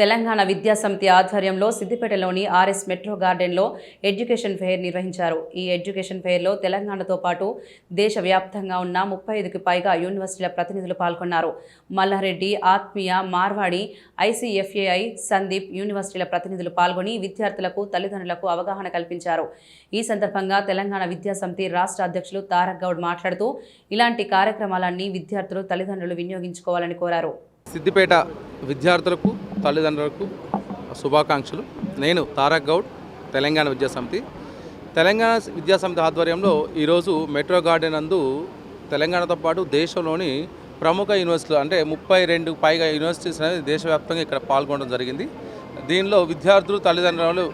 తెలంగాణ విద్యా సమితి ఆధ్వర్యంలో సిద్దిపేటలోని ఆర్ఎస్ మెట్రో గార్డెన్లో ఎడ్యుకేషన్ ఫెయిర్ నిర్వహించారు. ఈ ఎడ్యుకేషన్ ఫెయిర్లో తెలంగాణతో పాటు దేశవ్యాప్తంగా ఉన్న 35కి పైగా యూనివర్సిటీల ప్రతినిధులు పాల్గొన్నారు. మల్లారెడ్డి, ఆత్మీయ, మార్వాడి, ఐసీఎఫ్ఏఐ, సందీప్ యూనివర్సిటీల ప్రతినిధులు పాల్గొని విద్యార్థులకు, తల్లిదండ్రులకు అవగాహన కల్పించారు. ఈ సందర్భంగా తెలంగాణ విద్యా సమితి రాష్ట్ర అధ్యక్షులు తారక్ గౌడ్ మాట్లాడుతూ ఇలాంటి కార్యక్రమాలన్నీ విద్యార్థులు, తల్లిదండ్రులు వినియోగించుకోవాలని కోరారు. సిద్దిపేట విద్యార్థులకు, తల్లిదండ్రులకు శుభాకాంక్షలు. నేను తారక్ గౌడ్, తెలంగాణ విద్యా సమితి. తెలంగాణ విద్యా సమితి ఆధ్వర్యంలో ఈరోజు మెట్రో గార్డెన్ నందు తెలంగాణతో పాటు దేశంలోని ప్రముఖ యూనివర్సిటీలు అంటే 32 పైగా యూనివర్సిటీస్ అనేది దేశవ్యాప్తంగా ఇక్కడ పాల్గొనడం జరిగింది. దీనిలో విద్యార్థులు తల్లిదండ్రులు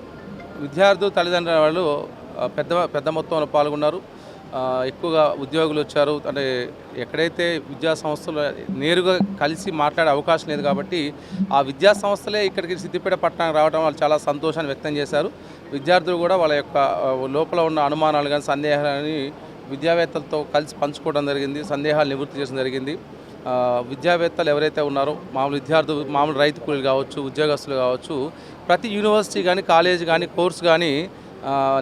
పెద్ద మొత్తంలో పాల్గొన్నారు. ఎక్కువగా ఉద్యోగులు వచ్చారు. అంటే ఎక్కడైతే విద్యా సంస్థలు నేరుగా కలిసి మాట్లాడే అవకాశం లేదు కాబట్టి ఆ విద్యా సంస్థలే ఇక్కడికి సిద్దిపేట పట్టణానికి రావడం వాళ్ళు చాలా సంతోషాన్ని వ్యక్తం చేశారు. విద్యార్థులు కూడా వాళ్ళ యొక్క లోపల ఉన్న అనుమానాలు కానీ సందేహాలని విద్యావేత్తలతో కలిసి పంచుకోవడం జరిగింది. సందేహాలు నివృత్తి చేయడం జరిగింది. విద్యావేత్తలు ఎవరైతే ఉన్నారో మామూలు రైతు కూలీలు కావచ్చు, ఉద్యోగస్తులు కావచ్చు, ప్రతి యూనివర్సిటీ కానీ, కాలేజ్ కానీ, కోర్సు కానీ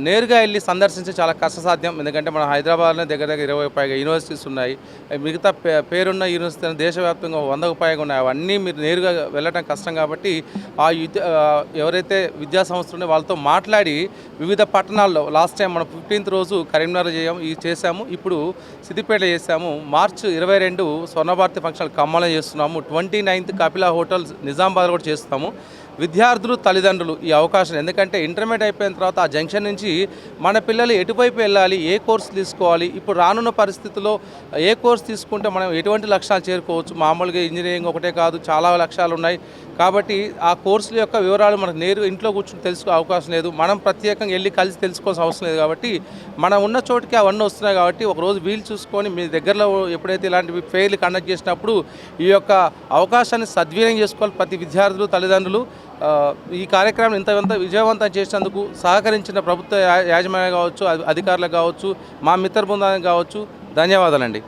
నేరుగా వెళ్ళి సందర్శించి చాలా కష్టసాధ్యం. ఎందుకంటే మన హైదరాబాద్లో దగ్గర 20 పైగా యూనివర్సిటీస్ ఉన్నాయి. మిగతా పేరున్న యూనివర్సిటీ దేశవ్యాప్తంగా 100కు పైగా ఉన్నాయి. అవన్నీ మీరు నేరుగా వెళ్ళటం కష్టం కాబట్టి ఎవరైతే విద్యా సంస్థలు వాళ్ళతో మాట్లాడి వివిధ పట్టణాల్లో లాస్ట్ టైం మనం 15th రోజు కరీంనగర్ చేసాము. ఇప్పుడు సిద్దిపేట చేసాము. మార్చి 22 స్వర్ణభారతి ఫంక్షన్ ఖమ్మంలో చేస్తున్నాము. 29th కపిలా హోటల్ నిజామాబాద్ కూడా చేస్తాము. విద్యార్థులు, తల్లిదండ్రులు ఈ అవకాశం, ఎందుకంటే ఇంటర్మీడియట్ అయిపోయిన తర్వాత ఆ జంక్షన్ నుంచి మన పిల్లలు ఎటువైపు వెళ్ళాలి, ఏ కోర్సు తీసుకోవాలి, ఇప్పుడు రానున్న పరిస్థితుల్లో ఏ కోర్సు తీసుకుంటే మనం ఎటువంటి లక్ష్యాలు చేరుకోవచ్చు. మామూలుగా ఇంజనీరింగ్ ఒకటే కాదు, చాలా లక్ష్యాలు ఉన్నాయి. కాబట్టి ఆ కోర్సుల యొక్క వివరాలు మనకు నేరుగా ఇంట్లో కూర్చొని తెలుసుకో అవకాశం లేదు. మనం ప్రత్యేకంగా వెళ్ళి కలిసి తెలుసుకోవాల్సిన అవసరం లేదు. కాబట్టి మనం ఉన్న చోటుకి అవన్నీ వస్తున్నాయి. కాబట్టి ఒకరోజు వీలు చూసుకొని మీ దగ్గరలో ఎప్పుడైతే ఇలాంటివి ఫెయిర్లు కండక్ట్ చేసినప్పుడు ఈ యొక్క అవకాశాన్ని సద్వినియోగం చేసుకోవాలి ప్రతి విద్యార్థులు, తల్లిదండ్రులు. ఈ కార్యక్రమం ఇంత విజయవంతం చేసినందుకు సహకరించిన ప్రభుత్వ యాజమాన్యం కావచ్చు, అధికారులకు కావచ్చు, మా మిత్ర బృందానికి కావచ్చు ధన్యవాదాలండి.